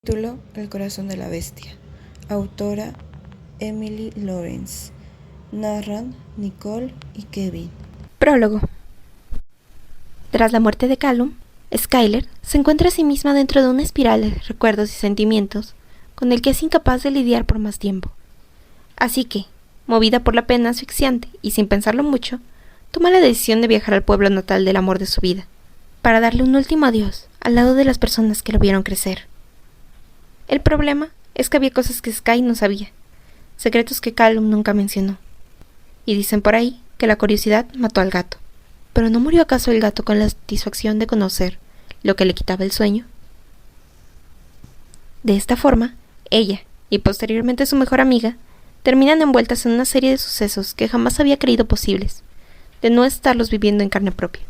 Título: El corazón de la bestia. Autora: Emily Lawrence. Narran: Nicole y Kevin. Prólogo. Tras la muerte de Callum, Skyler se encuentra a sí misma dentro de una espiral de recuerdos y sentimientos con el que es incapaz de lidiar por más tiempo. Así que, movida por la pena asfixiante y sin pensarlo mucho, toma la decisión de viajar al pueblo natal del amor de su vida, para darle un último adiós al lado de las personas que lo vieron crecer. El problema es que había cosas que Sky no sabía, secretos que Callum nunca mencionó. Y dicen por ahí que la curiosidad mató al gato. ¿Pero no murió acaso el gato con la satisfacción de conocer lo que le quitaba el sueño? De esta forma, ella, y posteriormente su mejor amiga, terminan envueltas en una serie de sucesos que jamás había creído posibles, de no estarlos viviendo en carne propia.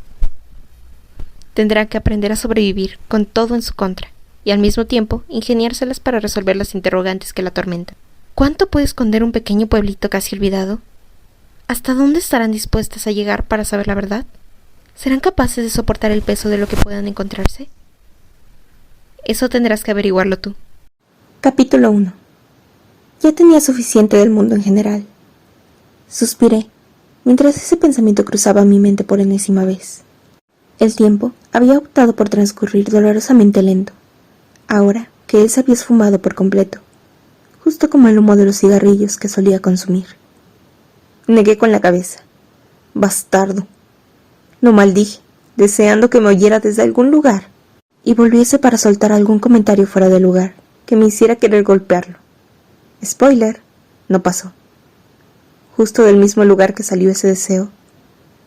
Tendrán que aprender a sobrevivir con todo en su contra, y al mismo tiempo ingeniárselas para resolver las interrogantes que la atormentan. ¿Cuánto puede esconder un pequeño pueblito casi olvidado? ¿Hasta dónde estarán dispuestas a llegar para saber la verdad? ¿Serán capaces de soportar el peso de lo que puedan encontrarse? Eso tendrás que averiguarlo tú. Capítulo 1. Ya tenía suficiente del mundo en general. Suspiré, mientras ese pensamiento cruzaba mi mente por enésima vez. El tiempo había optado por transcurrir dolorosamente lento, ahora que él se había esfumado por completo, justo como el humo de los cigarrillos que solía consumir. Negué con la cabeza. Bastardo. Lo maldije, deseando que me oyera desde algún lugar, y volviese para soltar algún comentario fuera de lugar que me hiciera querer golpearlo. Spoiler, no pasó. Justo del mismo lugar que salió ese deseo,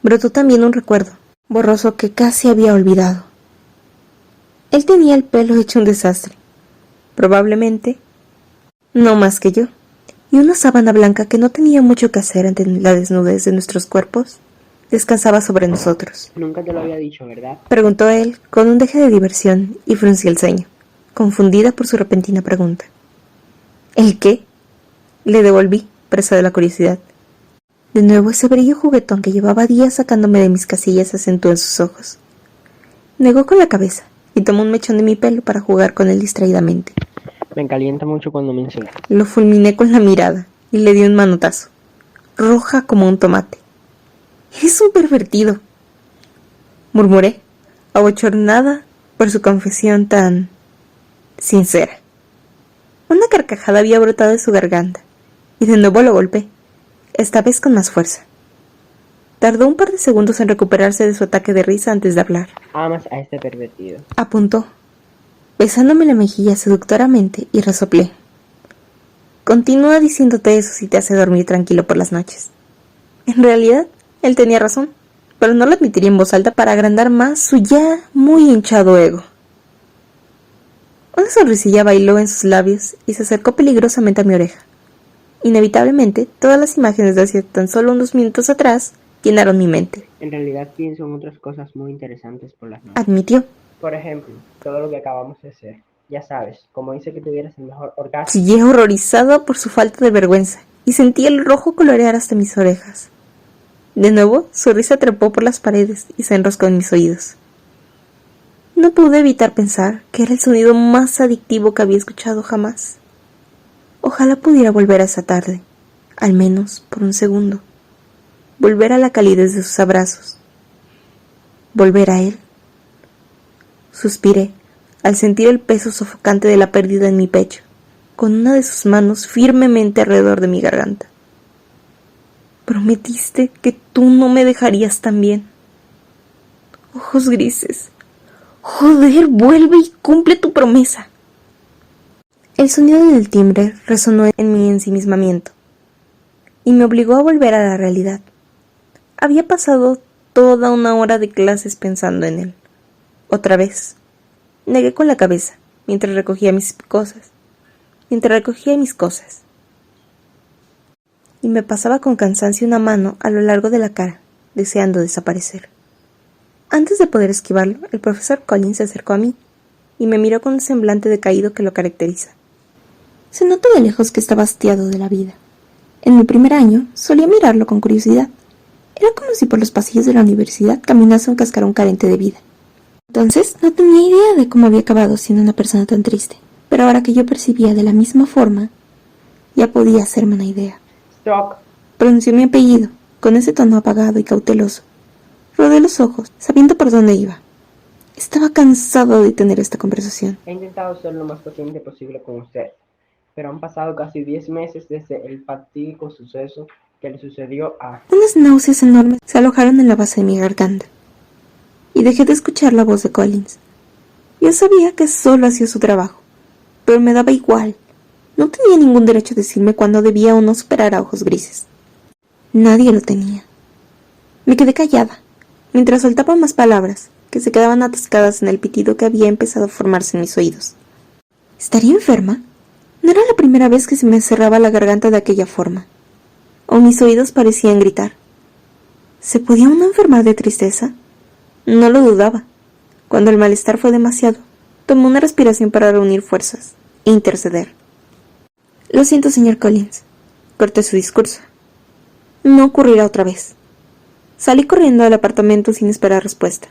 brotó también un recuerdo, borroso que casi había olvidado. Él tenía el pelo hecho un desastre, probablemente no más que yo, y una sábana blanca que no tenía mucho que hacer ante la desnudez de nuestros cuerpos descansaba sobre nosotros. Nunca te lo había dicho, ¿verdad? Preguntó él con un deje de diversión y fruncí el ceño, confundida por su repentina pregunta. ¿El qué? Le devolví, presa de la curiosidad. De nuevo ese brillo juguetón que llevaba días sacándome de mis casillas acentuó en sus ojos. Negó con la cabeza y tomó un mechón de mi pelo para jugar con él distraídamente. Me calienta mucho cuando me insultas. Lo fulminé con la mirada y le di un manotazo, roja como un tomate. «¡Eres un pervertido!», murmuré, abochornada por su confesión tan sincera. Una carcajada había brotado de su garganta, y de nuevo lo golpeé, esta vez con más fuerza. Tardó un par de segundos en recuperarse de su ataque de risa antes de hablar. Amas a este pervertido. Apuntó, besándome la mejilla seductoramente, y resoplé. Continúa diciéndote eso si te hace dormir tranquilo por las noches. En realidad, él tenía razón, pero no lo admitiría en voz alta para agrandar más su ya muy hinchado ego. Una sonrisilla bailó en sus labios y se acercó peligrosamente a mi oreja. Inevitablemente, todas las imágenes de hace tan solo unos minutos atrás llenaron mi mente. En realidad pienso en otras cosas muy interesantes por las noches. Admitió. Por ejemplo, todo lo que acabamos de hacer. Ya sabes, como hice que tuvieras el mejor orgasmo. Chillé horrorizado por su falta de vergüenza y sentí el rojo colorear hasta mis orejas. De nuevo, su risa trepó por las paredes y se enroscó en mis oídos. No pude evitar pensar que era el sonido más adictivo que había escuchado jamás. Ojalá pudiera volver a esa tarde, al menos por un segundo. Volver a la calidez de sus abrazos. Volver a él. Suspiré al sentir el peso sofocante de la pérdida en mi pecho, con una de sus manos firmemente alrededor de mi garganta. Prometiste que tú no me dejarías también. Ojos grises. Joder, vuelve y cumple tu promesa. El sonido del timbre resonó en mi ensimismamiento y me obligó a volver a la realidad. Había pasado toda una hora de clases pensando en él. Otra vez. Negué con la cabeza mientras recogía mis cosas. Y me pasaba con cansancio una mano a lo largo de la cara, deseando desaparecer. Antes de poder esquivarlo, el profesor Collins se acercó a mí y me miró con un semblante decaído que lo caracteriza. Se notó de lejos que estaba hastiado de la vida. En mi primer año solía mirarlo con curiosidad. Era como si por los pasillos de la universidad caminase un cascarón carente de vida. Entonces no tenía idea de cómo había acabado siendo una persona tan triste, pero pero ahora que yo percibía de la misma forma, ya podía hacerme una idea. Stock. Pronunció mi apellido, con ese tono apagado y cauteloso. Rodé los ojos, sabiendo por dónde iba. Estaba cansado de tener esta conversación. He intentado ser lo más paciente posible con usted, pero han pasado casi 10 meses desde el fatídico suceso que le sucedió a... Unas náuseas enormes se alojaron en la base de mi garganta, y dejé de escuchar la voz de Collins. Yo sabía que solo hacía su trabajo, pero me daba igual. No tenía ningún derecho a decirme cuándo debía o no superar a Ojos Grises. Nadie lo tenía. Me quedé callada, mientras soltaba más palabras, que se quedaban atascadas en el pitido que había empezado a formarse en mis oídos. ¿Estaría enferma? No era la primera vez que se me cerraba la garganta de aquella forma, o mis oídos parecían gritar. ¿Se podía uno enfermar de tristeza? No lo dudaba. Cuando el malestar fue demasiado, tomé una respiración para reunir fuerzas e interceder. Lo siento, señor Collins, corté su discurso. No ocurrirá otra vez. Salí corriendo al apartamento sin esperar respuesta.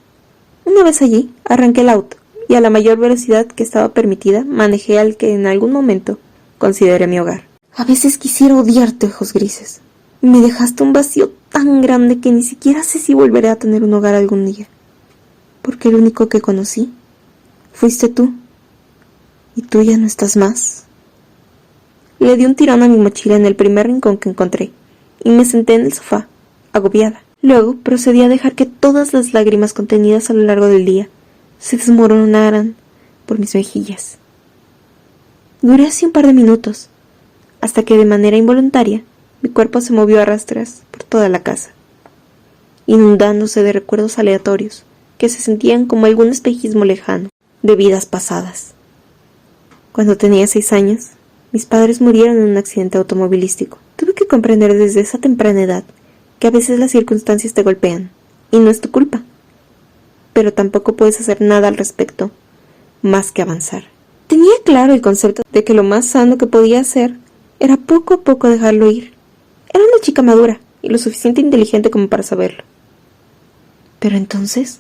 Una vez allí, arranqué el auto y a la mayor velocidad que estaba permitida manejé al que en algún momento consideré mi hogar. A veces quisiera odiarte, Ojos Grises. Me dejaste un vacío tan grande que ni siquiera sé si volveré a tener un hogar algún día. Porque el único que conocí fuiste tú. Y tú ya no estás más. Le di un tirón a mi mochila en el primer rincón que encontré y me senté en el sofá, agobiada. Luego procedí a dejar que todas las lágrimas contenidas a lo largo del día se desmoronaran por mis mejillas. Duré así un par de minutos, hasta que de manera involuntaria mi cuerpo se movió a rastras por toda la casa, inundándose de recuerdos aleatorios que se sentían como algún espejismo lejano de vidas pasadas. Cuando tenía 6 años, mis padres murieron en un accidente automovilístico. Tuve que comprender desde esa temprana edad que a veces las circunstancias te golpean, y no es tu culpa. Pero tampoco puedes hacer nada al respecto, más que avanzar. Tenía claro el concepto de que lo más sano que podía hacer era poco a poco dejarlo ir. Era una chica madura y lo suficiente inteligente como para saberlo. Pero entonces,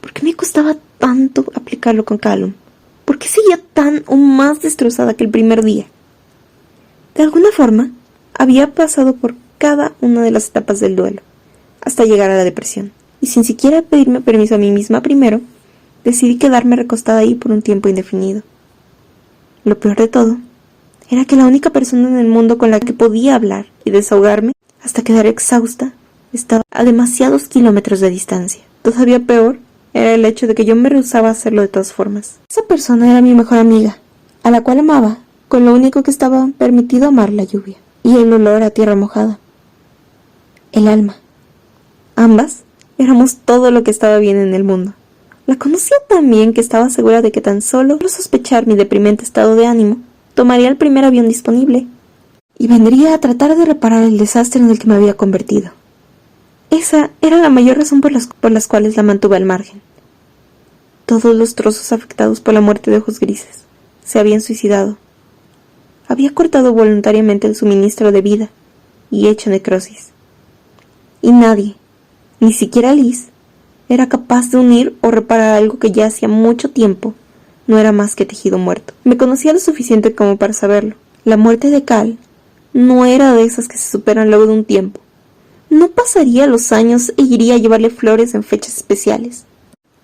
¿por qué me costaba tanto aplicarlo con Callum? ¿Por qué seguía tan o más destrozada que el primer día? De alguna forma, había pasado por cada una de las etapas del duelo, hasta llegar a la depresión, y sin siquiera pedirme permiso a mí misma primero, decidí quedarme recostada ahí por un tiempo indefinido. Lo peor de todo era que la única persona en el mundo con la que podía hablar y desahogarme hasta quedar exhausta estaba a demasiados kilómetros de distancia. Todavía peor era el hecho de que yo me rehusaba a hacerlo de todas formas. Esa persona era mi mejor amiga, a la cual amaba con lo único que estaba permitido amar: la lluvia y el olor a tierra mojada. El alma. Ambas éramos todo lo que estaba bien en el mundo. La conocía tan bien que estaba segura de que tan solo por sospechar mi deprimente estado de ánimo, tomaría el primer avión disponible y vendría a tratar de reparar el desastre en el que me había convertido. Esa era la mayor razón por las cuales la mantuve al margen. Todos los trozos afectados por la muerte de Ojos Grises se habían suicidado. Había cortado voluntariamente el suministro de vida y hecho necrosis. Y nadie, ni siquiera Liz, era capaz de unir o reparar algo que ya hacía mucho tiempo no era más que tejido muerto. Me conocía lo suficiente como para saberlo. La muerte de Cal no era de esas que se superan luego de un tiempo. No pasaría los años e iría a llevarle flores en fechas especiales.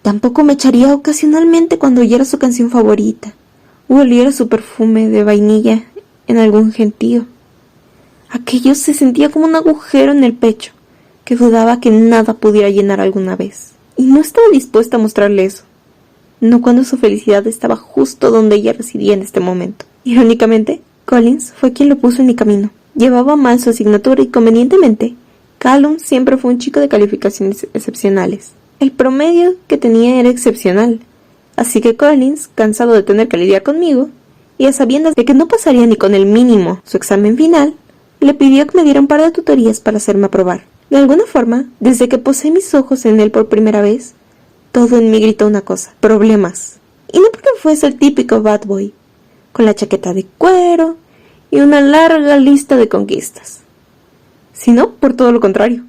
Tampoco me echaría ocasionalmente cuando oyera su canción favorita o oliera su perfume de vainilla en algún gentío. Aquello se sentía como un agujero en el pecho que dudaba que nada pudiera llenar alguna vez. Y no estaba dispuesta a mostrarle eso. No cuando su felicidad estaba justo donde ella residía en este momento. Irónicamente, Collins fue quien lo puso en mi camino. Llevaba mal su asignatura y convenientemente, Callum siempre fue un chico de calificaciones excepcionales. El promedio que tenía era excepcional, así que Collins, cansado de tener que lidiar conmigo, y a sabiendas de que no pasaría ni con el mínimo su examen final, le pidió que me diera un par de tutorías para hacerme aprobar. De alguna forma, desde que posé mis ojos en él por primera vez, todo en mí gritó una cosa: problemas. Y no porque fuese el típico bad boy, con la chaqueta de cuero y una larga lista de conquistas, sino por todo lo contrario.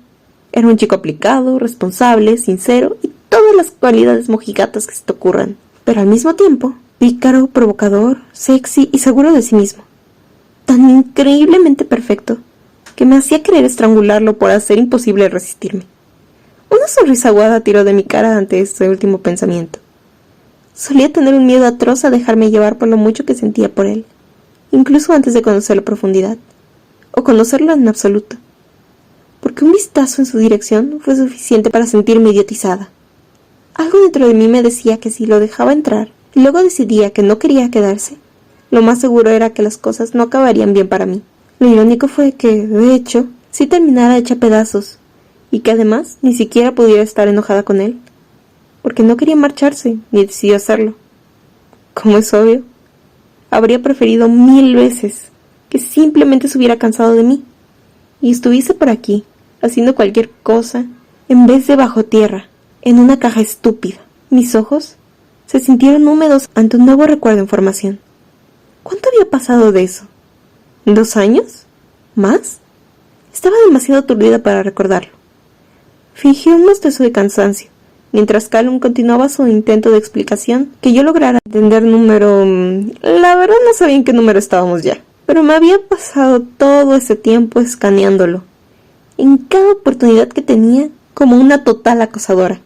Era un chico aplicado, responsable, sincero y todas las cualidades mojigatas que se te ocurran. Pero al mismo tiempo, pícaro, provocador, sexy y seguro de sí mismo. Tan increíblemente perfecto que me hacía querer estrangularlo por hacer imposible resistirme. Una sonrisa aguada tiró de mi cara ante este último pensamiento. Solía tener un miedo atroz a dejarme llevar por lo mucho que sentía por él, incluso antes de conocerlo a profundidad, o conocerlo en absoluto, porque un vistazo en su dirección fue suficiente para sentirme idiotizada. Algo dentro de mí me decía que si lo dejaba entrar y luego decidía que no quería quedarse, lo más seguro era que las cosas no acabarían bien para mí. Lo irónico fue que, de hecho, sí terminara hecha pedazos, y que además ni siquiera pudiera estar enojada con él, porque no quería marcharse, ni decidió hacerlo. Como es obvio, habría preferido 1000 veces que simplemente se hubiera cansado de mí, y estuviese por aquí, haciendo cualquier cosa, en vez de bajo tierra, en una caja estúpida. Mis ojos se sintieron húmedos ante un nuevo recuerdo en formación. ¿Cuánto había pasado de eso? ¿2 años? ¿Más? Estaba demasiado aturdida para recordarlo. Fingí un bostezo de cansancio, mientras Callum continuaba su intento de explicación, que yo lograra entender número... La verdad no sabía en qué número estábamos ya, pero me había pasado todo ese tiempo escaneándolo, en cada oportunidad que tenía, como una total acosadora.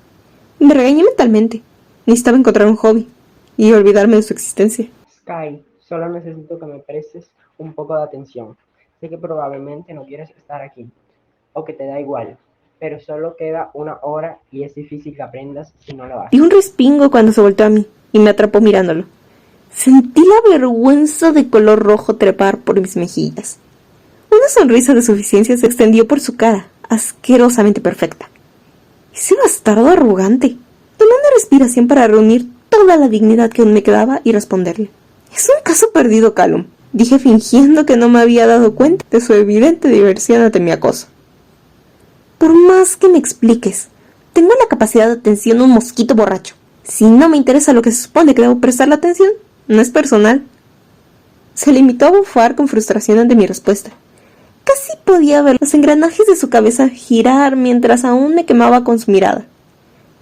Me regañé mentalmente. Necesitaba encontrar un hobby y olvidarme de su existencia. Sky, solo necesito que me prestes un poco de atención. Sé que probablemente no quieres estar aquí, o que te da igual, pero solo queda 1 hora y es difícil que aprendas si no lo haces. Di un respingo cuando se volteó a mí y me atrapó mirándolo. Sentí la vergüenza de color rojo trepar por mis mejillas. Una sonrisa de suficiencia se extendió por su cara, asquerosamente perfecta. Ese bastardo arrogante. Tomé una respiración para reunir toda la dignidad que aún me quedaba y responderle. Es un caso perdido, Callum, dije fingiendo que no me había dado cuenta de su evidente diversión ante mi acoso. Por más que me expliques, tengo la capacidad de atención de un mosquito borracho. Si no me interesa lo que se supone que debo prestarle atención, no es personal. Se limitó a bufar con frustración ante mi respuesta. Casi podía ver los engranajes de su cabeza girar mientras aún me quemaba con su mirada.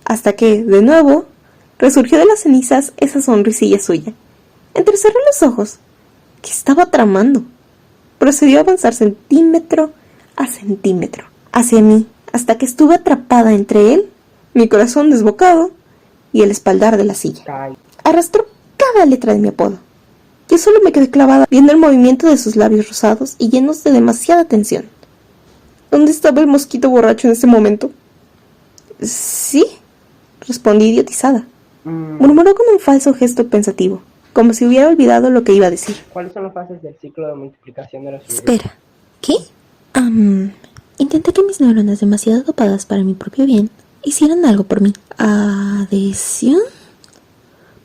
Hasta que, de nuevo, resurgió de las cenizas esa sonrisilla suya. Entrecerré los ojos. ¿Qué estaba tramando? Procedió a avanzar centímetro a centímetro hacia mí, hasta que estuve atrapada entre él, mi corazón desbocado, y el espaldar de la silla. Sky, Arrastró cada letra de mi apodo. Yo solo me quedé clavada viendo el movimiento de sus labios rosados y llenos de demasiada tensión. ¿Dónde estaba el mosquito borracho en ese momento? Sí, respondí idiotizada. Murmuró con un falso gesto pensativo, como si hubiera olvidado lo que iba a decir. ¿cuáles son las fases del ciclo de multiplicación de los virus? Espera, ¿qué? Intenté que mis neuronas demasiado dopadas para mi propio bien hicieran algo por mí. ¿Adhesión?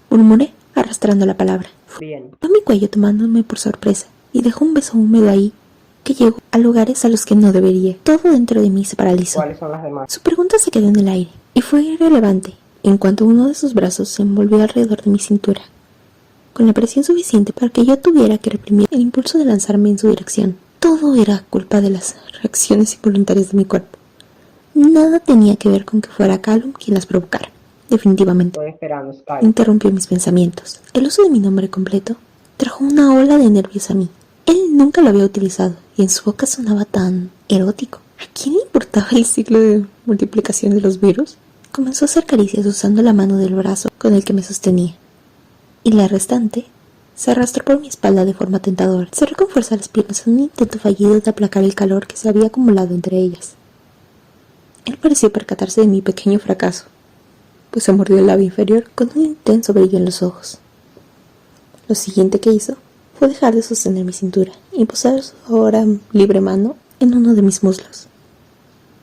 Murmuré, arrastrando la palabra. Bien, Fue a mi cuello tomándome por sorpresa y dejó un beso húmedo ahí que llegó a lugares a los que no debería. Todo dentro de mí se paralizó. ¿cuáles son las demás? Su pregunta se quedó en el aire y fue irrelevante en cuanto uno de sus brazos se envolvió alrededor de mi cintura, con la presión suficiente para que yo tuviera que reprimir el impulso de lanzarme en su dirección. Todo era culpa de las reacciones involuntarias de mi cuerpo. Nada tenía que ver con que fuera Callum quien las provocara. Definitivamente. Estoy esperando, Sky. Interrumpió mis pensamientos. El uso de mi nombre completo trajo una ola de nervios a mí. Él nunca lo había utilizado y en su boca sonaba tan erótico. ¿A quién le importaba el ciclo de multiplicación de los virus? Comenzó a hacer caricias usando la mano del brazo con el que me sostenía, y la restante se arrastró por mi espalda de forma tentadora. Cerré con fuerza las piernas en un intento fallido de aplacar el calor que se había acumulado entre ellas. Él pareció percatarse de mi pequeño fracaso, pues se mordió el labio inferior con un intenso brillo en los ojos. Lo siguiente que hizo fue dejar de sostener mi cintura y posar su ahora libre mano en uno de mis muslos,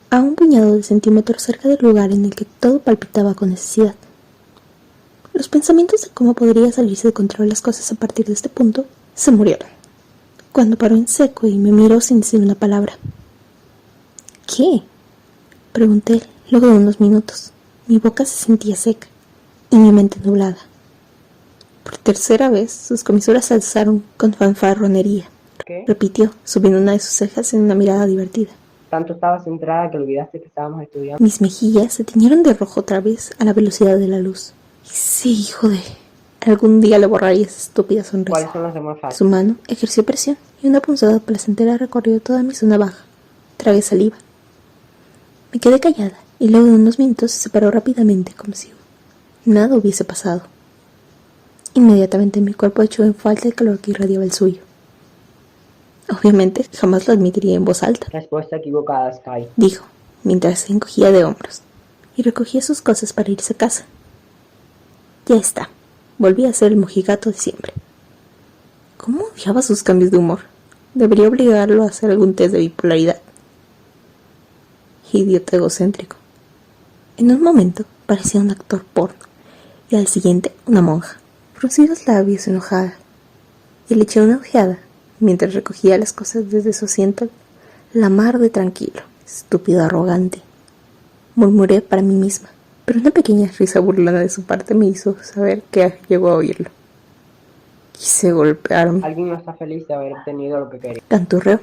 a un puñado de centímetros cerca del lugar en el que todo palpitaba con necesidad. Los pensamientos de cómo podría salirse de control las cosas a partir de este punto se murieron, cuando paró en seco y me miró sin decir una palabra. ¿Qué?, pregunté luego de unos minutos. Mi boca se sentía seca y mi mente nublada. Por tercera vez, sus comisuras se alzaron con fanfarronería. ¿Qué? Repitió, subiendo una de sus cejas en una mirada divertida. Tanto estabas centrada que olvidaste que estábamos estudiando. Mis mejillas se tiñeron de rojo otra vez a la velocidad de la luz. Ese hijo de... Algún día le borraría esa estúpida sonrisa. ¿Cuáles son las demás fases? Su mano ejerció presión y una punzada placentera recorrió toda mi zona baja. Tragué saliva. Me quedé callada y luego de unos minutos se separó rápidamente como si nada hubiese pasado. Inmediatamente mi cuerpo echó en falta el calor que irradiaba el suyo. Obviamente jamás lo admitiría en voz alta, Respuesta equivocada, Sky. dijo, mientras se encogía de hombros y recogía sus cosas para irse a casa. Ya está. Volví a ser el mojigato de siempre. ¿Cómo odiaba sus cambios de humor? Debería obligarlo a hacer algún test de bipolaridad. Idiota egocéntrico. En un momento parecía un actor porno y al siguiente una monja. Fruncí los labios enojada y le eché una ojeada mientras recogía las cosas desde su asiento, la mar de tranquilo. Estúpido arrogante, murmuré para mí misma, pero una pequeña risa burlona de su parte me hizo saber que llegó a oírlo. Quise golpearme. Alguien no está feliz de haber obtenido lo que quería. Canturreó.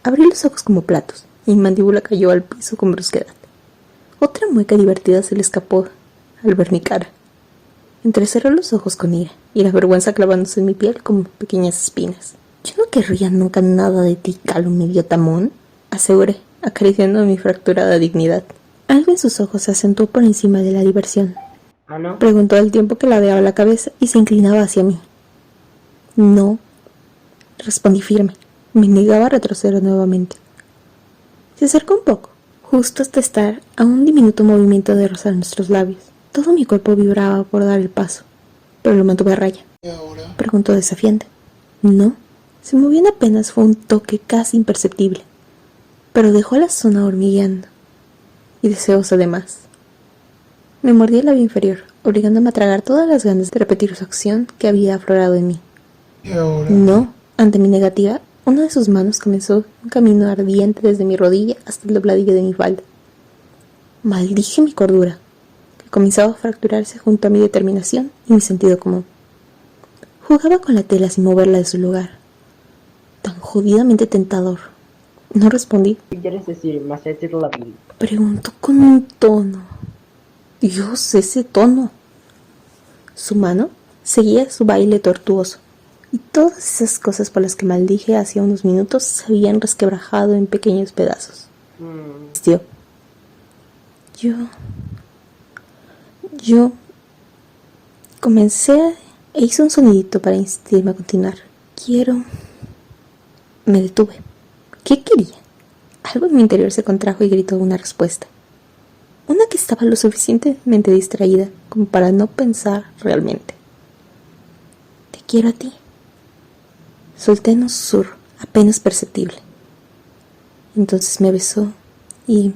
Abrí los ojos como platos y mi mandíbula cayó al piso con brusquedad. Otra mueca divertida se le escapó al ver mi cara. Entrecerré los ojos con ira y la vergüenza clavándose en mi piel como pequeñas espinas. Yo no querría nunca nada de ti, Callum, idiota Moon, aseguré, acariciando mi fracturada dignidad. Algo en sus ojos se acentuó por encima de la diversión. ¿Ah, no? Preguntó al tiempo que ladeaba la cabeza y se inclinaba hacia mí. No, respondí firme. Me negaba a retroceder nuevamente. Se acercó un poco, justo hasta estar a un diminuto movimiento de rozar nuestros labios. Todo mi cuerpo vibraba por dar el paso, pero lo mantuve a raya. ¿Y ahora? Preguntó desafiante. No, se movió en apenas fue un toque casi imperceptible, pero dejó la zona hormigueando y deseosa de más. Me mordí el labio inferior, obligándome a tragar todas las ganas de repetir su acción que había aflorado en mí. ¿Y ahora? No, ante mi negativa, una de sus manos comenzó un camino ardiente desde mi rodilla hasta el dobladillo de mi falda. Maldije mi cordura, que comenzaba a fracturarse junto a mi determinación y mi sentido común. Jugaba con la tela sin moverla de su lugar. Tan jodidamente tentador. No respondí. ¿Qué quieres decir? Macete de la vida. Preguntó con un tono. Dios, ese tono. Su mano seguía su baile tortuoso, y todas esas cosas por las que maldije hacía unos minutos se habían resquebrajado en pequeños pedazos. Existió. Yo comencé e hice un sonidito para insistirme a continuar. Me detuve. ¿Qué quería? Algo en mi interior se contrajo y gritó una respuesta. Una que estaba lo suficientemente distraída como para no pensar realmente. Te quiero a ti. Solté en un susurro, apenas perceptible. Entonces me besó y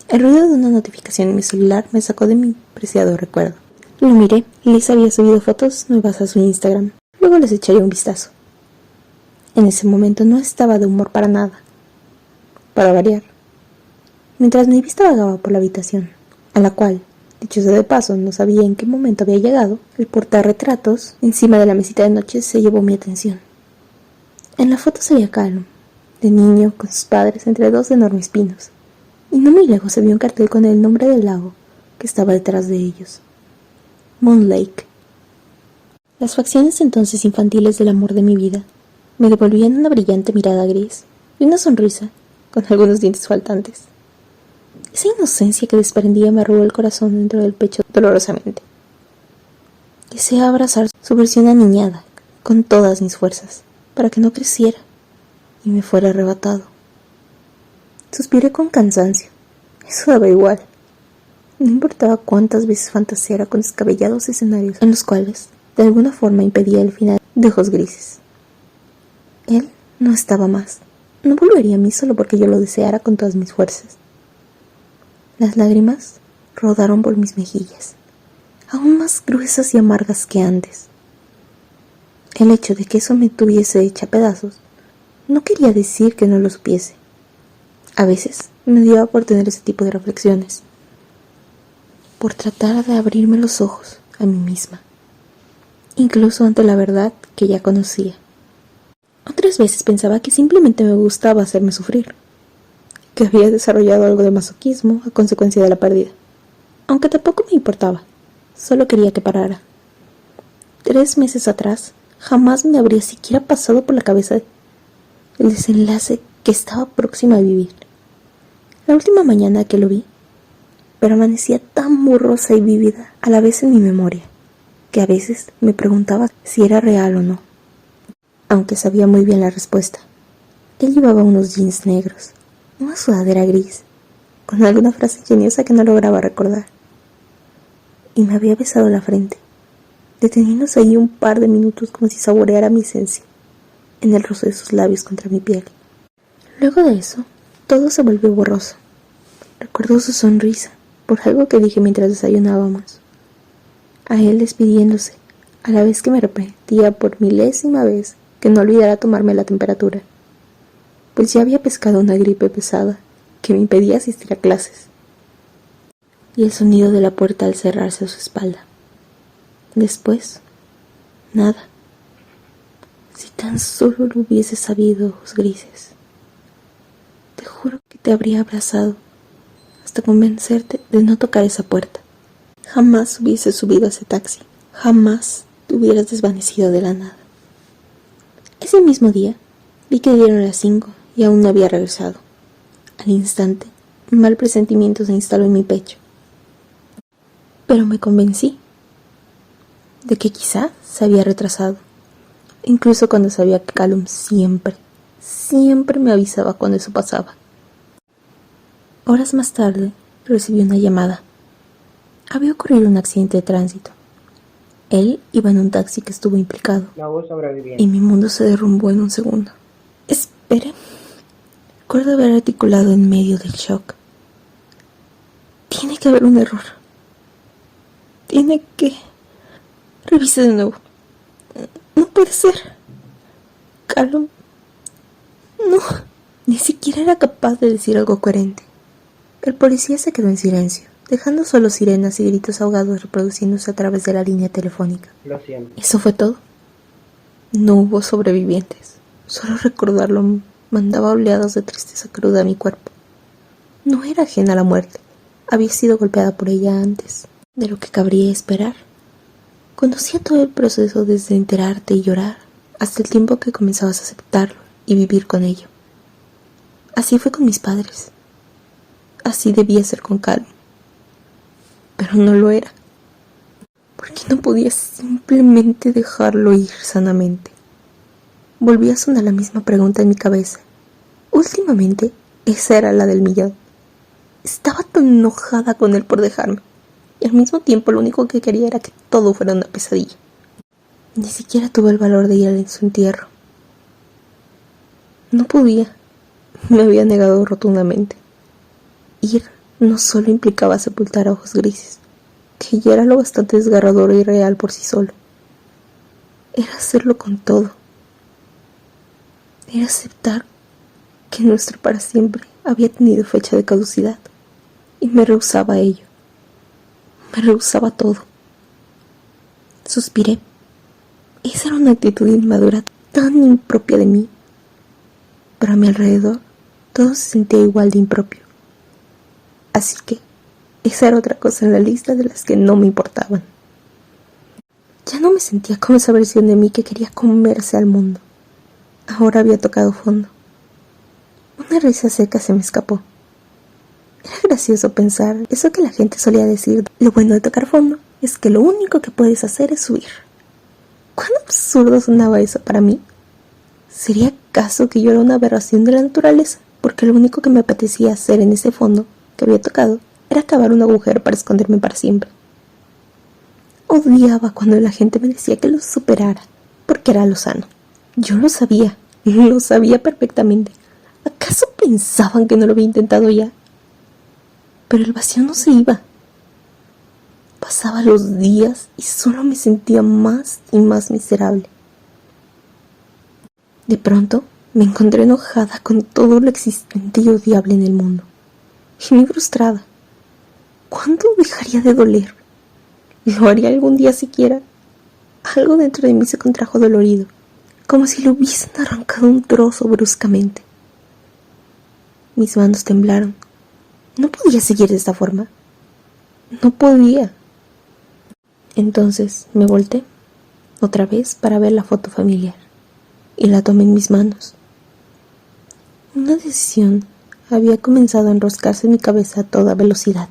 el ruido de una notificación en mi celular me sacó de mi preciado recuerdo. Lo miré. Liz había subido fotos nuevas a su Instagram. Luego les echaré un vistazo. En ese momento no estaba de humor para nada. Para variar. Mientras mi vista vagaba por la habitación, a la cual, dicho sea de paso, no sabía en qué momento había llegado, el portarretratos encima de la mesita de noche se llevó mi atención. En la foto se veía Callum, de niño, con sus padres entre dos enormes pinos, y no muy lejos se vio un cartel con el nombre del lago que estaba detrás de ellos. Moon Lake. Las facciones entonces infantiles del amor de mi vida me devolvían una brillante mirada gris y una sonrisa con algunos dientes faltantes. Esa inocencia que desprendía me arrugó el corazón dentro del pecho dolorosamente. Deseaba abrazar su versión aniñada con todas mis fuerzas para que no creciera y me fuera arrebatado. Suspiré con cansancio. Eso daba igual. No importaba cuántas veces fantaseara con descabellados escenarios en los cuales de alguna forma impedía el final de ojos grises. Él no estaba más. No volvería a mí solo porque yo lo deseara con todas mis fuerzas. Las lágrimas rodaron por mis mejillas, aún más gruesas y amargas que antes. El hecho de que eso me tuviese hecha pedazos no quería decir que no lo supiese. A veces me odiaba por tener ese tipo de reflexiones, por tratar de abrirme los ojos a mí misma, incluso ante la verdad que ya conocía. Otras veces pensaba que simplemente me gustaba hacerme sufrir, que había desarrollado algo de masoquismo a consecuencia de la pérdida, aunque tampoco me importaba, solo quería que parara. 3 meses atrás, jamás me habría siquiera pasado por la cabeza el desenlace que estaba próxima a vivir. La última mañana que lo vi, permanecía tan borrosa y vívida a la vez en mi memoria, que a veces me preguntaba si era real o no, aunque sabía muy bien la respuesta. Él llevaba unos jeans negros, una sudadera gris, con alguna frase ingeniosa que no lograba recordar, y me había besado la frente, deteniéndose ahí un par de minutos como si saboreara mi esencia, en el roce de sus labios contra mi piel. Luego de eso, todo se volvió borroso. Recuerdo su sonrisa, por algo que dije mientras desayunábamos. A él despidiéndose, a la vez que me repetía por 1000ª vez que no olvidara tomarme la temperatura, pues ya había pescado una gripe pesada que me impedía asistir a clases. Y el sonido de la puerta al cerrarse a su espalda. Después, nada. Si tan solo lo hubiese sabido, ojos grises. Te juro que te habría abrazado hasta convencerte de no tocar esa puerta. Jamás hubiese subido a ese taxi. Jamás te hubieras desvanecido de la nada. Ese mismo día vi que dieron las 5 y aún no había regresado. Al instante, un mal presentimiento se instaló en mi pecho. Pero me convencí de que quizá se había retrasado, incluso cuando sabía que Callum siempre me avisaba cuando eso pasaba. Horas más tarde recibí una llamada. Había ocurrido un accidente de tránsito. Él iba en un taxi que estuvo implicado, y mi mundo se derrumbó en un segundo. Espere. Recuerdo haber articulado en medio del shock. Tiene que haber un error. Tiene que... Revise de nuevo. No puede ser. Callum. No. Ni siquiera era capaz de decir algo coherente. El policía se quedó en silencio, dejando solo sirenas y gritos ahogados reproduciéndose a través de la línea telefónica. Lo siento. Eso fue todo. No hubo sobrevivientes. Solo recordarlo mandaba oleadas de tristeza cruda a mi cuerpo. No era ajena a la muerte. Había sido golpeada por ella antes de lo que cabría esperar. Conocía todo el proceso desde enterarte y llorar hasta el tiempo que comenzabas a aceptarlo y vivir con ello. Así fue con mis padres. Así debía ser con Callum. Pero no lo era. Porque no podía simplemente dejarlo ir sanamente. Volvía a sonar la misma pregunta en mi cabeza. Últimamente, esa era la del millón. Estaba tan enojada con él por dejarme. Y al mismo tiempo lo único que quería era que todo fuera una pesadilla. Ni siquiera tuve el valor de ir a su entierro. No podía. Me había negado rotundamente. Ir no solo implicaba sepultar a ojos grises, que ya era lo bastante desgarrador y real por sí solo. Era hacerlo con todo. Era aceptar que nuestro para siempre había tenido fecha de caducidad. Y me rehusaba a ello. Me rehusaba todo. Suspiré. Esa era una actitud inmadura tan impropia de mí. Pero a mi alrededor todo se sentía igual de impropio. Así que esa era otra cosa en la lista de las que no me importaban. Ya no me sentía como esa versión de mí que quería comerse al mundo. Ahora había tocado fondo. Una risa seca se me escapó. Era gracioso pensar eso que la gente solía decir. Lo bueno de tocar fondo es que lo único que puedes hacer es subir. ¿Cuán absurdo sonaba eso para mí? ¿Sería acaso que yo era una aberración de la naturaleza? Porque lo único que me apetecía hacer en ese fondo que había tocado era cavar un agujero para esconderme para siempre. Odiaba cuando la gente me decía que lo superara, porque era lo sano. Yo lo sabía perfectamente. ¿Acaso pensaban que no lo había intentado ya? Pero el vacío no se iba. Pasaba los días y solo me sentía más y más miserable. De pronto me encontré enojada con todo lo existente y odiable en el mundo. Y muy frustrada. ¿Cuándo dejaría de doler? ¿Lo haría algún día siquiera? Algo dentro de mí se contrajo dolorido, como si le hubiesen arrancado un trozo bruscamente. Mis manos temblaron. No podía seguir de esta forma. No podía. Entonces me volteé otra vez para ver la foto familiar, y la tomé en mis manos. Una decisión había comenzado a enroscarse en mi cabeza a toda velocidad.